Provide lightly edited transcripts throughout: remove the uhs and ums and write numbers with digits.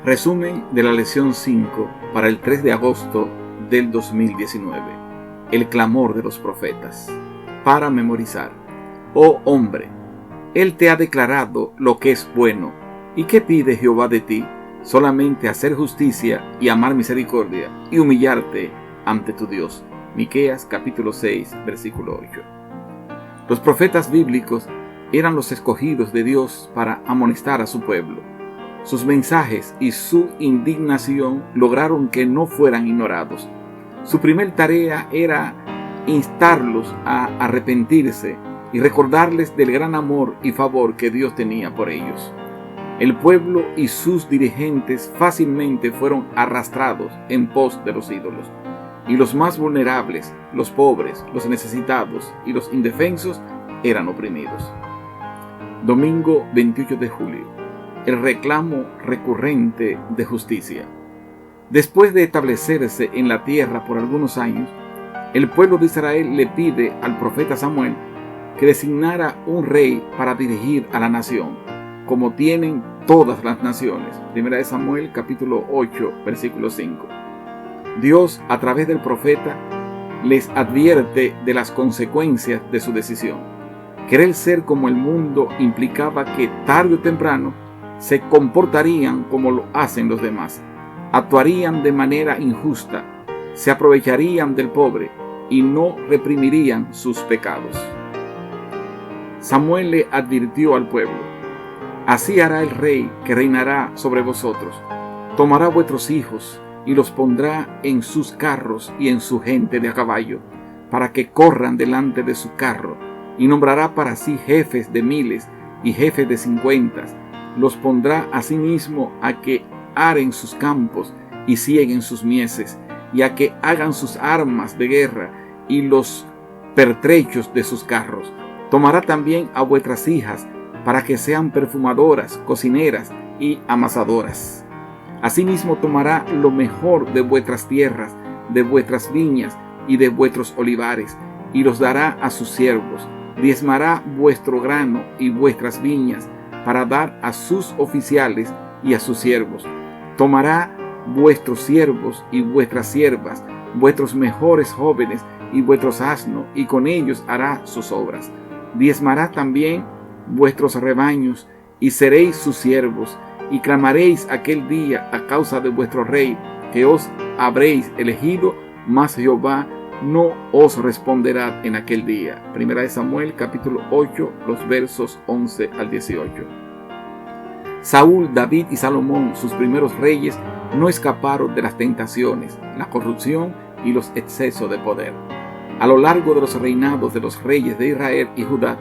Resumen de la lección 5 para el 3 de agosto del 2019. El clamor de los profetas. Para memorizar. Oh hombre, Él te ha declarado lo que es bueno. ¿Y qué pide Jehová de ti? Solamente hacer justicia y amar misericordia y humillarte ante tu Dios. Miqueas capítulo 6, versículo 8. Los profetas bíblicos eran los escogidos de Dios para amonestar a su pueblo. Sus mensajes y su indignación lograron que no fueran ignorados. Su primer tarea era instarlos a arrepentirse y recordarles del gran amor y favor que Dios tenía por ellos. El pueblo y sus dirigentes fácilmente fueron arrastrados en pos de los ídolos, y los más vulnerables, los pobres, los necesitados y los indefensos eran oprimidos. Domingo 28 de julio. El reclamo recurrente de justicia. Después de establecerse en la tierra por algunos años, el pueblo de Israel le pide al profeta Samuel que designara un rey para dirigir a la nación, como tienen todas las naciones. Primera de Samuel capítulo 8, versículo 5. Dios, a través del profeta, les advierte de las consecuencias de su decisión. Querer ser como el mundo implicaba que tarde o temprano se comportarían como lo hacen los demás, actuarían de manera injusta, se aprovecharían del pobre y no reprimirían sus pecados. Samuel le advirtió al pueblo: así hará el rey que reinará sobre vosotros. Tomará vuestros hijos y los pondrá en sus carros y en su gente de a caballo, para que corran delante de su carro, y nombrará para sí jefes de miles y jefes de 50. Los pondrá asimismo a que aren sus campos y sieguen sus mieses, y a que hagan sus armas de guerra y los pertrechos de sus carros. Tomará también a vuestras hijas para que sean perfumadoras, cocineras y amasadoras. Asimismo tomará lo mejor de vuestras tierras, de vuestras viñas y de vuestros olivares, y los dará a sus siervos. Diezmará vuestro grano y vuestras viñas, para dar a sus oficiales y a sus siervos. Tomará vuestros siervos y vuestras siervas, vuestros mejores jóvenes y vuestros asnos, y con ellos hará sus obras. Diezmará también vuestros rebaños, y seréis sus siervos, y clamaréis aquel día a causa de vuestro rey, que os habréis elegido, mas Jehová no os responderá en aquel día. Primera de Samuel capítulo 8, los versos 11 al 18. Saúl, David y Salomón, sus primeros reyes, no escaparon de las tentaciones, la corrupción y los excesos de poder. A lo largo de los reinados de los reyes de Israel y Judá,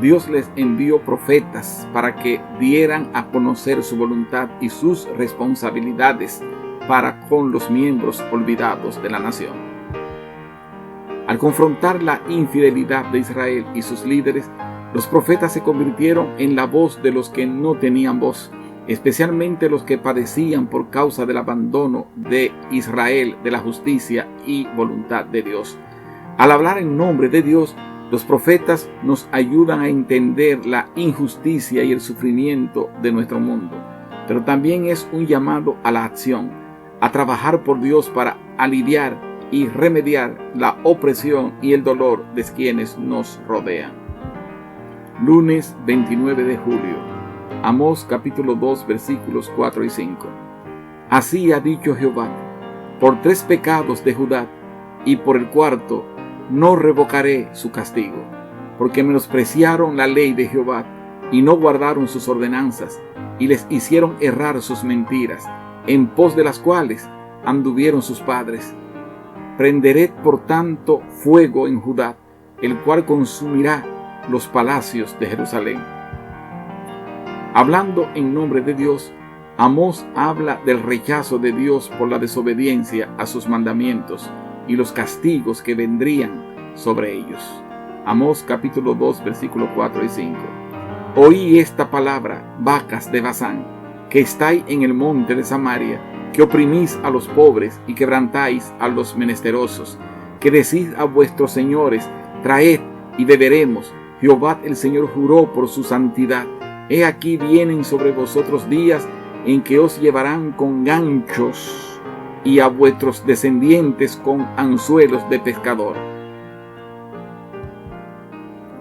Dios les envió profetas para que dieran a conocer su voluntad y sus responsabilidades para con los miembros olvidados de la nación. Al confrontar la infidelidad de Israel y sus líderes, los profetas se convirtieron en la voz de los que no tenían voz, especialmente los que padecían por causa del abandono de Israel de la justicia y voluntad de Dios. Al hablar en nombre de Dios, los profetas nos ayudan a entender la injusticia y el sufrimiento de nuestro mundo, pero también es un llamado a la acción, a trabajar por Dios para aliviar y remediar la opresión y el dolor de quienes nos rodean. Lunes 29 de julio. Amós capítulo 2 versículos 4 y 5. Así ha dicho Jehová: por 3 pecados de Judá, y por el cuarto no revocaré su castigo, porque menospreciaron la ley de Jehová, y no guardaron sus ordenanzas, y les hicieron errar sus mentiras, en pos de las cuales anduvieron sus padres. Prenderé por tanto fuego en Judá, el cual consumirá los palacios de Jerusalén. Hablando en nombre de Dios, Amós habla del rechazo de Dios por la desobediencia a sus mandamientos y los castigos que vendrían sobre ellos. Amós capítulo 2 versículos 4 y 5. Oí esta palabra, vacas de Basán, que estáis en el monte de Samaria, que oprimís a los pobres y quebrantáis a los menesterosos, que decís a vuestros señores: traed y beberemos, Jehová el Señor juró por su santidad. He aquí vienen sobre vosotros días en que os llevarán con ganchos y a vuestros descendientes con anzuelos de pescador.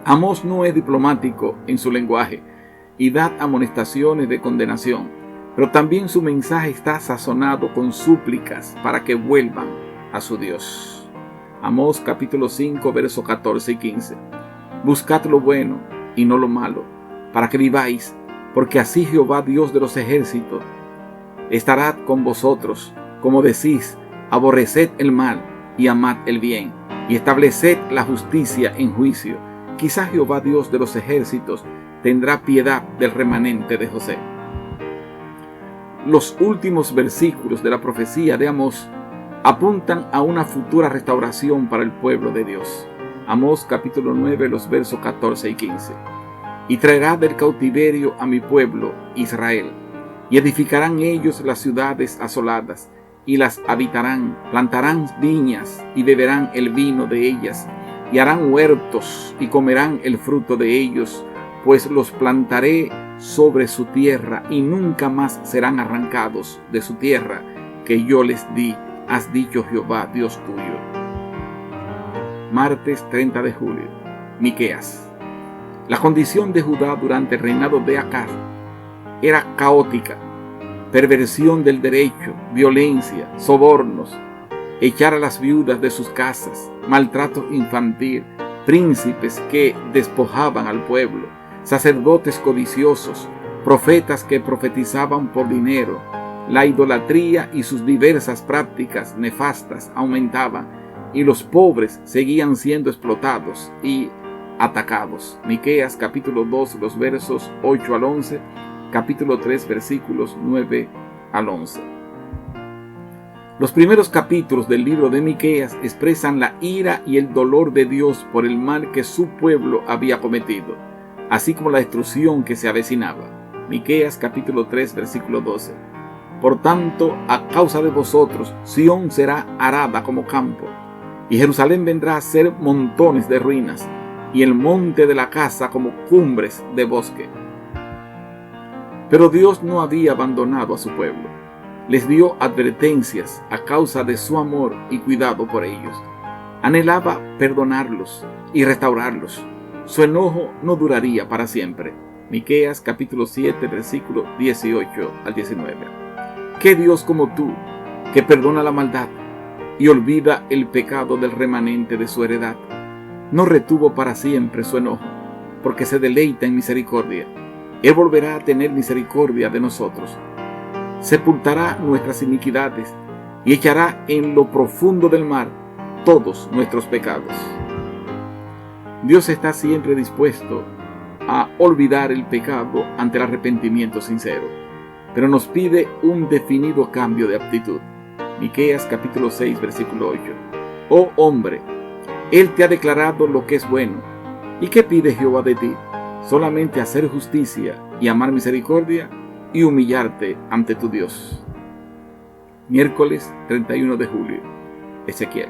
Amós no es diplomático en su lenguaje y da amonestaciones de condenación, pero también su mensaje está sazonado con súplicas para que vuelvan a su Dios. Amós capítulo 5, versos 14 y 15. Buscad lo bueno y no lo malo, para que viváis, porque así Jehová Dios de los ejércitos estará con vosotros, como decís, aborreced el mal y amad el bien, y estableced la justicia en juicio. Quizá Jehová Dios de los ejércitos tendrá piedad del remanente de José. Los últimos versículos de la profecía de Amós apuntan a una futura restauración para el pueblo de Dios. Amós capítulo 9, los versos 14 y 15. Y traerá del cautiverio a mi pueblo Israel, y edificarán ellos las ciudades asoladas, y las habitarán, plantarán viñas, y beberán el vino de ellas, y harán huertos, y comerán el fruto de ellos, pues los plantaré sobre su tierra, y nunca más serán arrancados de su tierra, que yo les di, has dicho Jehová, Dios tuyo. Martes 30 de julio. Miqueas. La condición de Judá durante el reinado de Acaz era caótica: perversión del derecho, violencia, sobornos, echar a las viudas de sus casas, maltrato infantil, príncipes que despojaban al pueblo, sacerdotes codiciosos, profetas que profetizaban por dinero. La idolatría y sus diversas prácticas nefastas aumentaban, y los pobres seguían siendo explotados y atacados. Miqueas capítulo 2, los versos 8 al 11, capítulo 3, versículos 9 al 11. Los primeros capítulos del libro de Miqueas expresan la ira y el dolor de Dios por el mal que su pueblo había cometido, así como la destrucción que se avecinaba. Miqueas capítulo 3, versículo 12. Por tanto, a causa de vosotros, Sión será arada como campo, y Jerusalén vendrá a ser montones de ruinas, y el monte de la casa como cumbres de bosque. Pero Dios no había abandonado a su pueblo. Les dio advertencias a causa de su amor y cuidado por ellos. Anhelaba perdonarlos y restaurarlos. Su enojo no duraría para siempre. Miqueas capítulo 7, versículo 18 al 19. ¿Qué Dios como tú, que perdona la maldad y olvida el pecado del remanente de su heredad? No retuvo para siempre su enojo, porque se deleita en misericordia. Él volverá a tener misericordia de nosotros. Sepultará nuestras iniquidades y echará en lo profundo del mar todos nuestros pecados. Dios está siempre dispuesto a olvidar el pecado ante el arrepentimiento sincero, pero nos pide un definido cambio de actitud. Miqueas capítulo 6, versículo 8. Oh hombre, Él te ha declarado lo que es bueno. ¿Y qué pide Jehová de ti? Solamente hacer justicia y amar misericordia y humillarte ante tu Dios. Miércoles 31 de julio. Ezequiel.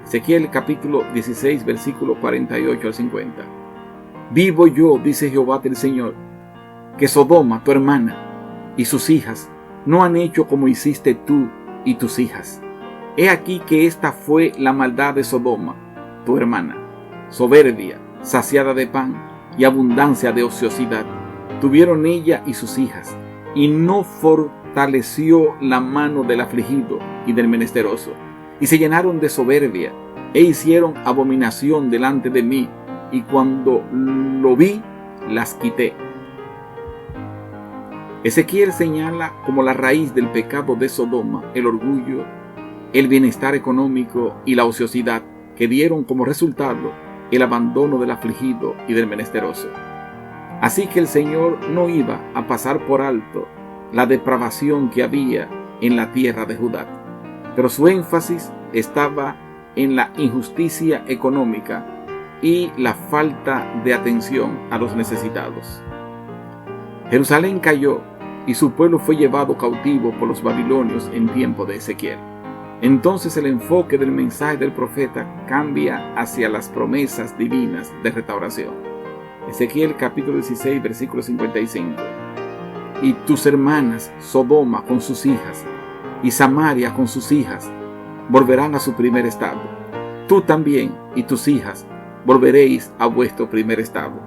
Ezequiel capítulo 16, versículo 48 al 50. Vivo yo, dice Jehová del Señor, que Sodoma, tu hermana, y sus hijas no han hecho como hiciste tú y tus hijas. He aquí que esta fue la maldad de Sodoma, tu hermana: soberbia, saciada de pan y abundancia de ociosidad tuvieron ella y sus hijas, y no fortaleció la mano del afligido y del menesteroso, y se llenaron de soberbia, e hicieron abominación delante de mí, y cuando lo vi, las quité. Ezequiel señala como la raíz del pecado de Sodoma el orgullo, el bienestar económico y la ociosidad, que dieron como resultado el abandono del afligido y del menesteroso. Así que el Señor no iba a pasar por alto la depravación que había en la tierra de Judá, pero su énfasis estaba en la injusticia económica y la falta de atención a los necesitados. Jerusalén cayó y su pueblo fue llevado cautivo por los babilonios en tiempo de Ezequiel. Entonces el enfoque del mensaje del profeta cambia hacia las promesas divinas de restauración. Ezequiel capítulo 16, versículo 55. Y tus hermanas, Sodoma con sus hijas, y Samaria con sus hijas, volverán a su primer estado. Tú también y tus hijas volveréis a vuestro primer estado.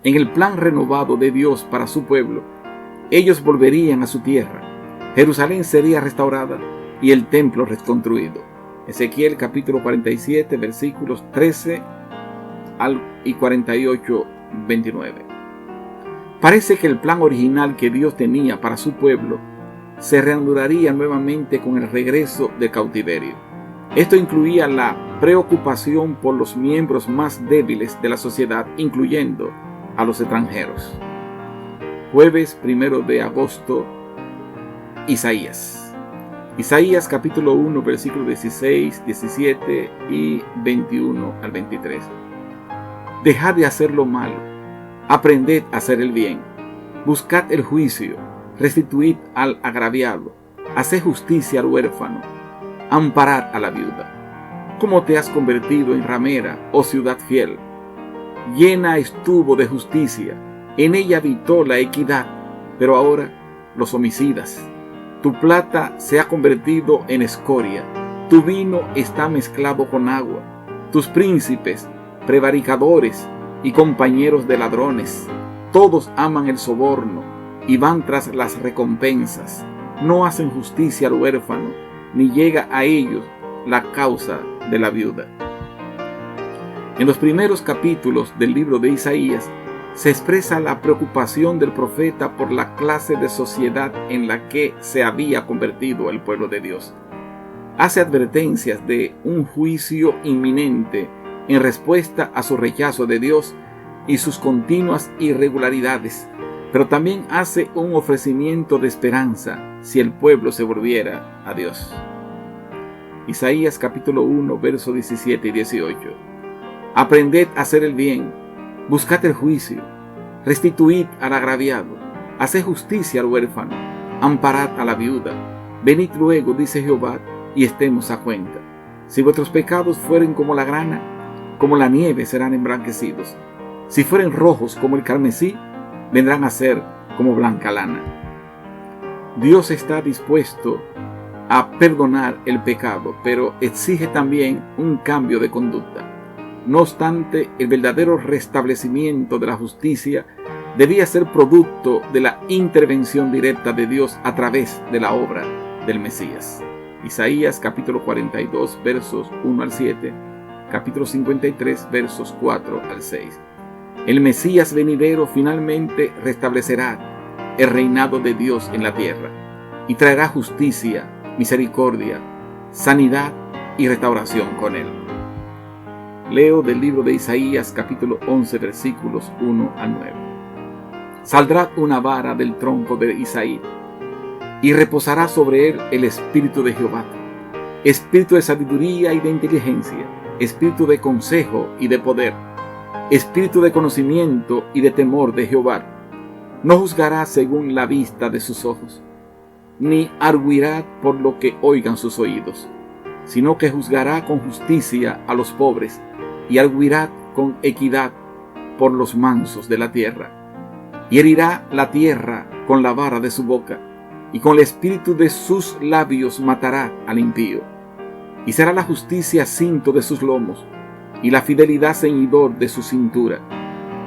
En el plan renovado de Dios para su pueblo, ellos volverían a su tierra. Jerusalén sería restaurada y el templo reconstruido. Ezequiel capítulo 47, versículos 13 y 48, 29. Parece que el plan original que Dios tenía para su pueblo se reanudaría nuevamente con el regreso del cautiverio. Esto incluía la preocupación por los miembros más débiles de la sociedad, incluyendo a los extranjeros. Jueves 1 de agosto, Isaías. Isaías capítulo 1, versículos 16, 17 y 21 al 23. Dejad de hacer lo malo, aprended a hacer el bien, buscad el juicio, restituid al agraviado, haced justicia al huérfano, amparad a la viuda. ¿Cómo te has convertido en ramera, oh ciudad fiel? Llena estuvo de justicia, en ella habitó la equidad, pero ahora los homicidas. Tu plata se ha convertido en escoria, tu vino está mezclado con agua, tus príncipes, prevaricadores y compañeros de ladrones, todos aman el soborno y van tras las recompensas, no hacen justicia al huérfano, ni llega a ellos la causa de la viuda. En los primeros capítulos del libro de Isaías se expresa la preocupación del profeta por la clase de sociedad en la que se había convertido el pueblo de Dios. Hace advertencias de un juicio inminente en respuesta a su rechazo de Dios y sus continuas irregularidades, pero también hace un ofrecimiento de esperanza si el pueblo se volviera a Dios. Isaías capítulo 1, versos 17 y 18. Aprended a hacer el bien, buscad el juicio, restituid al agraviado, haced justicia al huérfano, amparad a la viuda. Venid luego, dice Jehová, y estemos a cuenta. Si vuestros pecados fueren como la grana, como la nieve serán emblanquecidos. Si fueren rojos como el carmesí, vendrán a ser como blanca lana. Dios está dispuesto a perdonar el pecado, pero exige también un cambio de conducta. No obstante, el verdadero restablecimiento de la justicia debía ser producto de la intervención directa de Dios a través de la obra del Mesías. Isaías capítulo 42, versos 1 al 7, capítulo 53, versos 4 al 6. El Mesías venidero finalmente restablecerá el reinado de Dios en la tierra y traerá justicia, misericordia, sanidad y restauración con él. Leo del libro de Isaías capítulo 11 versículos 1 al 9. Saldrá una vara del tronco de Isaí y reposará sobre él el espíritu de Jehová, espíritu de sabiduría y de inteligencia, espíritu de consejo y de poder, espíritu de conocimiento y de temor de Jehová. No juzgará según la vista de sus ojos, ni arguirá por lo que oigan sus oídos, sino que juzgará con justicia a los pobres y arguirá con equidad por los mansos de la tierra. Y herirá la tierra con la vara de su boca, y con el espíritu de sus labios matará al impío. Y será la justicia cinto de sus lomos, y la fidelidad ceñidor de su cintura.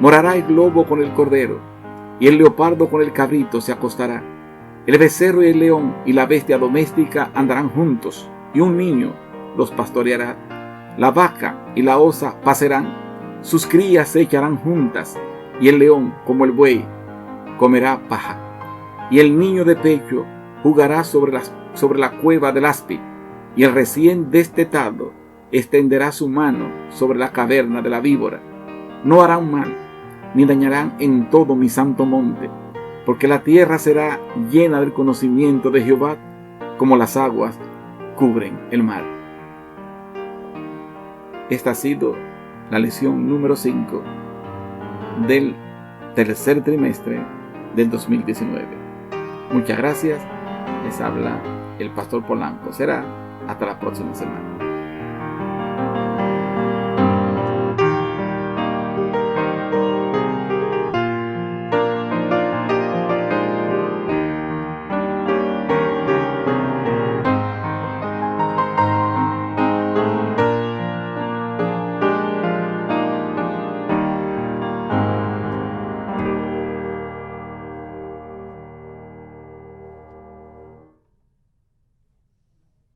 Morará el lobo con el cordero, y el leopardo con el cabrito se acostará. El becerro y el león y la bestia doméstica andarán juntos, y un niño los pastoreará. La vaca y la osa pasarán, sus crías se echarán juntas, y el león, como el buey, comerá paja. Y el niño de pecho jugará sobre la cueva del áspid, y el recién destetado extenderá su mano sobre la caverna de la víbora. No harán mal, ni dañarán en todo mi santo monte, porque la tierra será llena del conocimiento de Jehová, como las aguas cubren el mar. Esta ha sido la lección número 5 del tercer trimestre del 2019. Muchas gracias. Les habla el pastor Polanco. Será hasta la próxima semana.